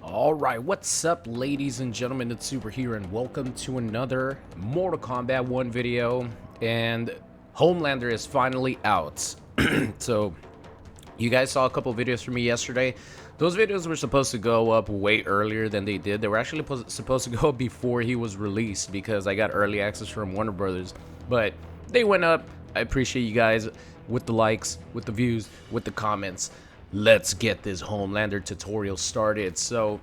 Alright, what's up ladies and gentlemen, it's Super here and welcome to another Mortal Kombat 1 video. And Homelander is finally out. So, you guys saw a couple videos from me yesterday. Those videos were supposed to go up way earlier than they did. They were actually supposed to go up before he was released because I got early access from Warner Brothers. But they went up. I appreciate you guys with the likes, with the views, with the comments. Let's get this Homelander tutorial started. So,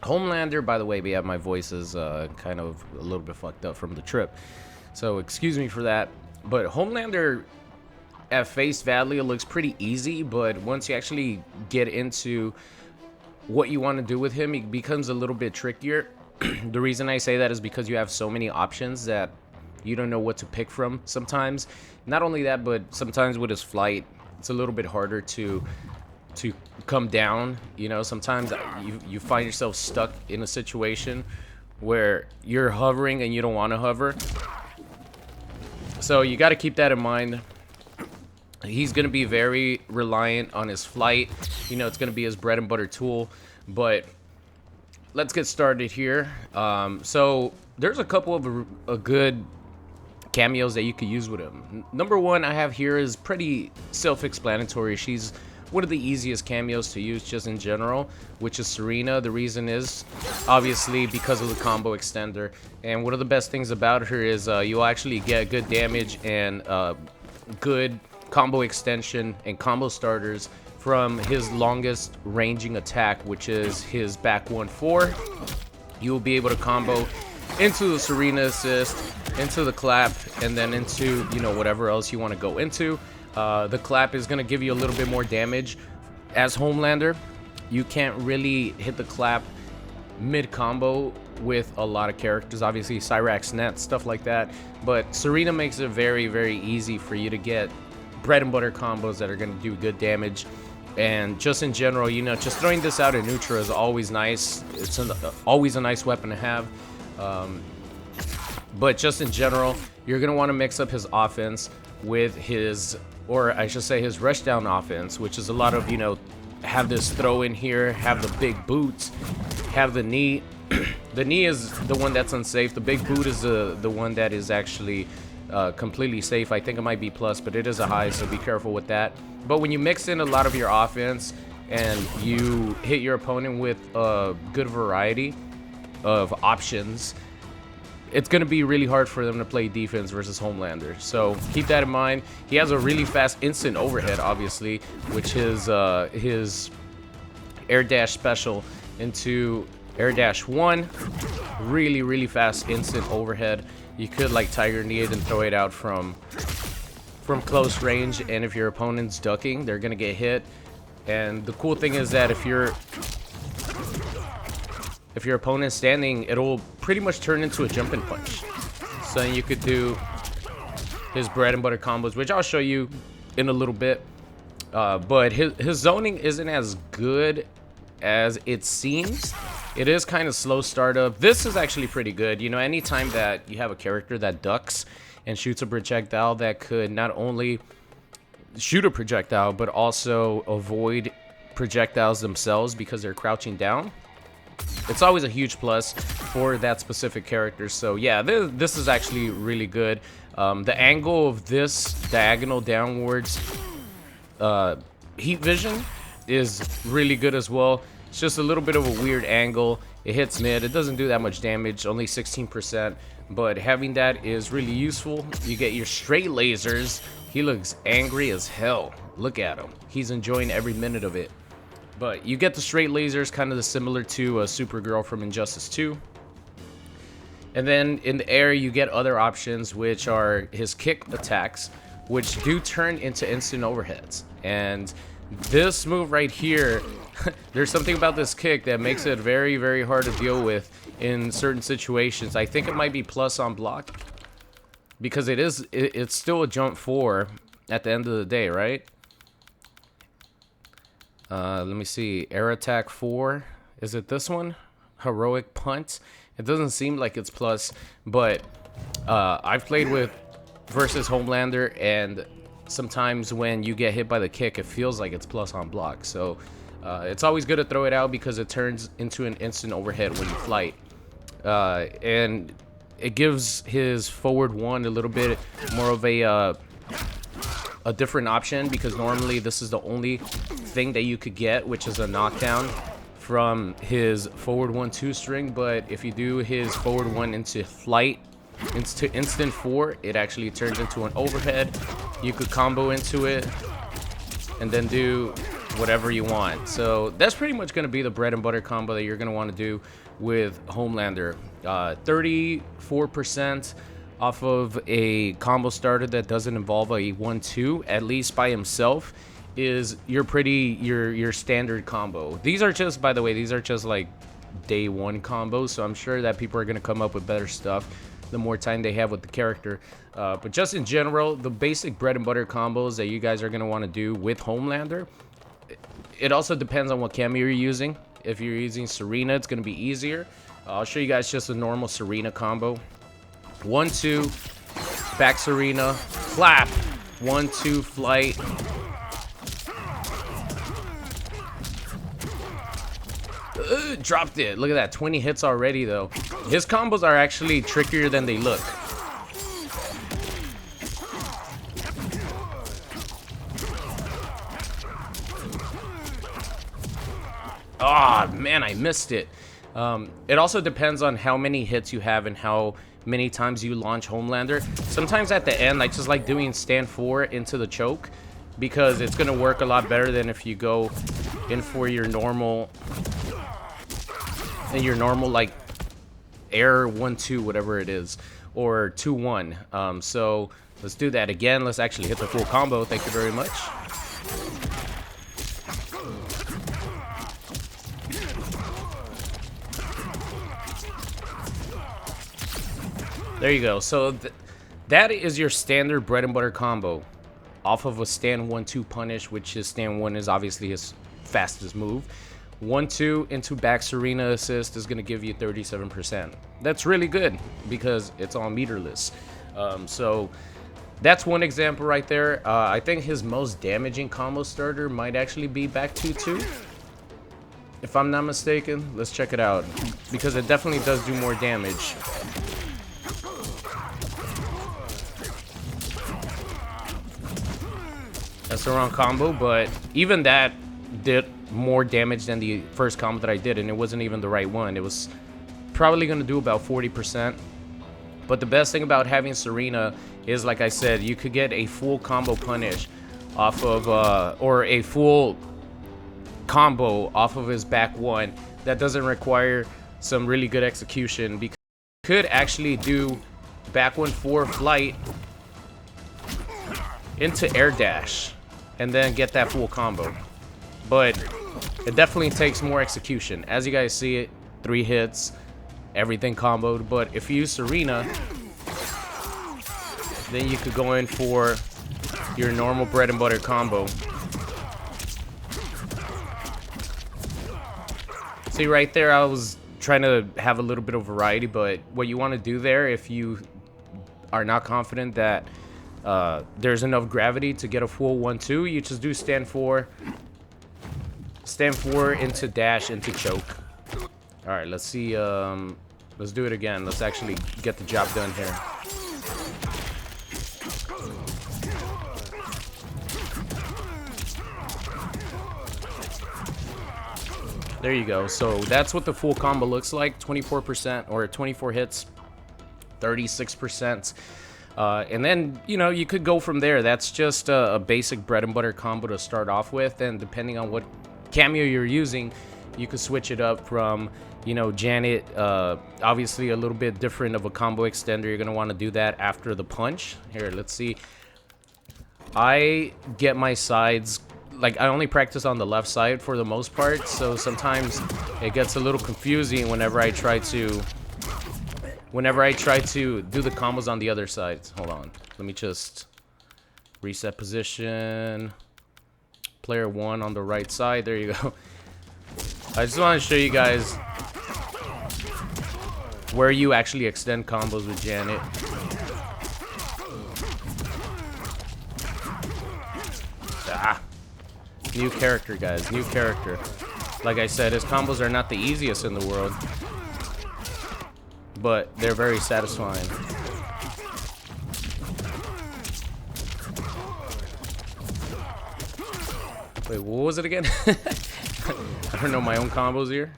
Homelander, by the way, yeah, my voice is kind of a little bit fucked up from the trip. So, excuse me for that. But Homelander, at face value, looks pretty easy. But once you actually get into what you want to do with him, it becomes a little bit trickier. The reason I say that is because you have so many options that you don't know what to pick from sometimes. Not only that, but sometimes with his flight, it's a little bit harder to come down. You know, sometimes you find yourself stuck in a situation where you're hovering and you don't want to hover. So you got to keep that in mind. He's going to be very reliant on his flight. You know, it's going to be his bread and butter tool. But let's get started here. So there's a couple of a good cameos that you could use with him. Number one I have here is pretty self-explanatory. She's one of the easiest cameos to use just in general, which is Serena. The reason is obviously because of the combo extender, and one of the best things about her is you'll actually get good damage and good combo extension and combo starters from his longest ranging attack, which is his back 1-4. You'll be able to combo into the Serena assist, into the clap, and then into, you know, whatever else you want to go into. The clap is going to give you a little bit more damage. As Homelander, you can't really hit the clap mid-combo with a lot of characters. Obviously, Cyrax Net, stuff like that. But Serena makes it very, very easy for you to get bread and butter combos that are going to do good damage. And just in general, you know, just throwing this out in neutral is always nice. It's always a nice weapon to have. But just in general, you're going to want to mix up his offense with his, or I should say his rushdown offense, which is a lot of, you know, have this throw in here, have the big boots, have the knee. The knee is the one that's unsafe. The big boot is the one that is actually completely safe. I think it might be plus, but it is a high, so be careful with that. But when you mix in a lot of your offense and you hit your opponent with a good variety of options, it's going to be really hard for them to play defense versus Homelander. So keep that in mind. He has a really fast instant overhead, obviously, which is his air dash special into air dash 1. Really, really fast instant overhead. You could like Tiger Knee it and throw it out from close range, and if your opponent's ducking, they're going to get hit. And the cool thing is that if your opponent's standing, it'll pretty much turn into a jumping punch. So you could do his bread and butter combos, which I'll show you in a little bit. But his zoning isn't as good as it seems. It is kind of slow startup. This is actually pretty good. You know, anytime that you have a character that ducks and shoots a projectile that could not only shoot a projectile, but also avoid projectiles themselves because they're crouching down, it's always a huge plus for that specific character. So yeah, this is actually really good. The angle of this diagonal downwards heat vision is really good as well. It's just a little bit of a weird angle. It hits mid. It doesn't do that much damage, only 16%. But having that is really useful. You get your straight lasers. He looks angry as hell. Look at him. He's enjoying every minute of it. But you get the straight lasers, kind of similar to Supergirl from Injustice 2. And then in the air, you get other options, which are his kick attacks, which do turn into instant overheads. And this move right here, there's something about this kick that makes it very, very hard to deal with in certain situations. I think it might be plus on block, because it's still a jump 4 at the end of the day, right? Let me see. Air attack 4. Is it this one? Heroic punt. It doesn't seem like it's plus, but I've played with versus Homelander, and sometimes when you get hit by the kick, it feels like it's plus on block. So It's always good to throw it out because it turns into an instant overhead when you flight. And it gives his forward one a little bit more of a different option, because normally this is the only thing that you could get, which is a knockdown from his forward 1-2 string. But if you do his forward one into flight, into instant 4, it actually turns into an overhead. You could combo into it and then do whatever you want. So that's pretty much going to be the bread and butter combo that you're going to want to do with Homelander. 34% off of a combo starter that doesn't involve a 1-2, at least by himself, is your standard combo. These are just, by the way, these are just like day one combos, so I'm sure that people are going to come up with better stuff the more time they have with the character. But just in general, the basic bread and butter combos that you guys are going to want to do with Homelander, it also depends on what cameo you're using. If you're using Serena, it's going to be easier. I'll show you guys just a normal Serena combo. 1-2, back Serena, clap, 1-2 flight. Dropped it. Look at that, 20 hits already though. His combos are actually trickier than they look. Oh man, I missed it. It also depends on how many hits you have and how many times you launch Homelander. Sometimes at the end, I just like doing stand 4 into the choke, because it's gonna work a lot better than if you go in for your normal like air 1-2, whatever it is, or 2-1. So let's do that again. Let's actually hit the full combo. Thank you very much. There you go. So that is your standard bread and butter combo off of a stand 1-2 punish, which is stand 1 is obviously his fastest move. 1-2 into back Serena assist is going to give you 37%. That's really good because it's all meterless. So that's one example right there. I think his most damaging combo starter might actually be back 2-2, if I'm not mistaken. Let's check it out, because it definitely does do more damage. That's the wrong combo, but even that did more damage than the first combo that I did, and it wasn't even the right one. It was probably going to do about 40%. But the best thing about having Serena is, like I said, you could get a full combo punish off of, or a full combo off of his back one that doesn't require some really good execution, because you could actually do back 1-4 flight into air dash and then get that full combo. But it definitely takes more execution. As you guys see it, 3 hits, everything comboed. But if you use Serena, then you could go in for your normal bread and butter combo. See right there, I was trying to have a little bit of variety, but what you want to do there, if you are not confident that there's enough gravity to get a full 1-2, you just do stand 4 into dash into choke. All right, let's see. Let's do it again. Let's actually get the job done here. There you go. So that's what the full combo looks like. 24% or 24 hits, 36%. And then, you know, you could go from there. That's just a basic bread and butter combo to start off with. And depending on what cameo you're using, you could switch it up from, you know, Janet. Obviously a little bit different of a combo extender. You're going to want to do that after the punch. Here, let's see. I get my sides, like, I only practice on the left side for the most part. So sometimes it gets a little confusing whenever I try to do the combos on the other side. Hold on. Let me just reset position. Player 1 on the right side. There you go. I just want to show you guys where you actually extend combos with Janet. New character, guys. New character. Like I said, his combos are not the easiest in the world, but they're very satisfying. Wait, what was it again? I don't know my own combos here.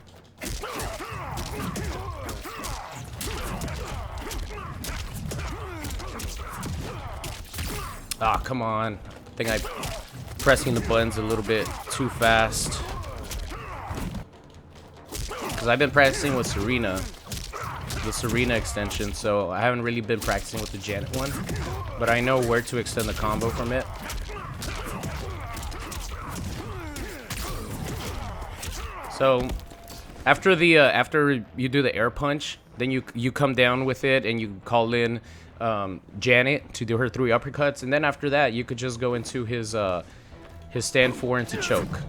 Ah, come on. I think I'm pressing the buttons a little bit too fast. Because I've been practicing with Serena. The Serena extension, so I haven't really been practicing with the Janet one. But I know where to extend the combo from it. So, after you do the air punch, then you come down with it and you call in Janet to do her 3 uppercuts, and then after that you could just go into his stand 4 into choke.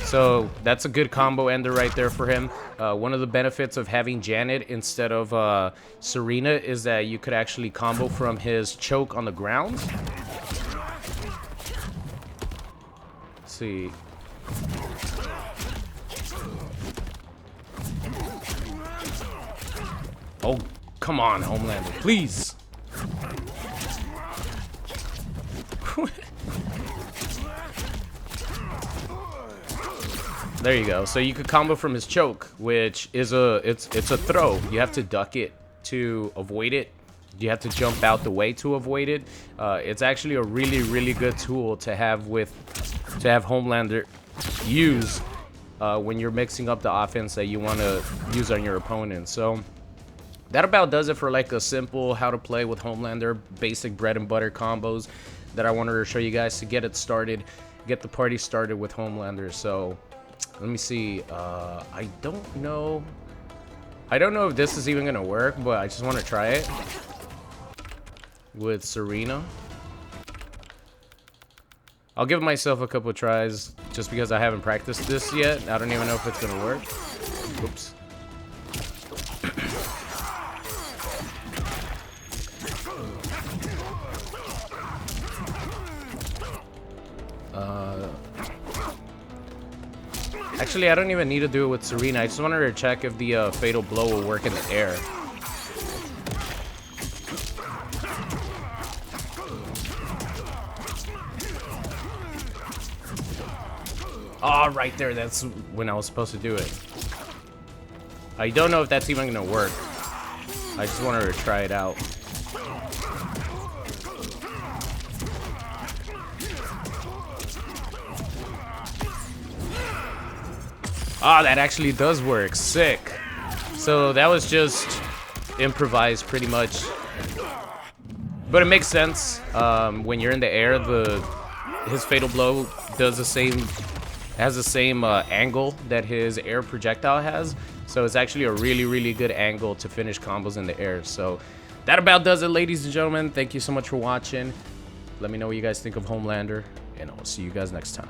So that's a good combo ender right there for him. One of the benefits of having Janet instead of Serena is that you could actually combo from his choke on the ground. Let's see. Oh, come on, Homelander, please. There you go. So you could combo from his choke, which is it's a throw. You have to duck it to avoid it. You have to jump out the way to avoid it. It's actually a really good tool to have Homelander use when you're mixing up the offense that you want to use on your opponent. So that about does it for like a simple how to play with Homelander, basic bread and butter combos that I wanted to show you guys to get it started, get the party started with Homelander. So let me see. I don't know if this is even gonna work, but I just want to try it with Serena. I'll give myself a couple of tries just because I haven't practiced this yet. I don't even know if it's gonna work. Oops. Actually, I don't even need to do it with Serena. I just wanted to check if the fatal blow will work in the air. Oh, right there. That's when I was supposed to do it. I don't know if that's even going to work. I just wanted to try it out. Ah, that actually does work. Sick. So that was just improvised pretty much. But it makes sense. When you're in the air, his fatal blow has the same angle that his air projectile has. So it's actually a really good angle to finish combos in the air. So that about does it, ladies and gentlemen. Thank you so much for watching. Let me know what you guys think of Homelander, and I'll see you guys next time.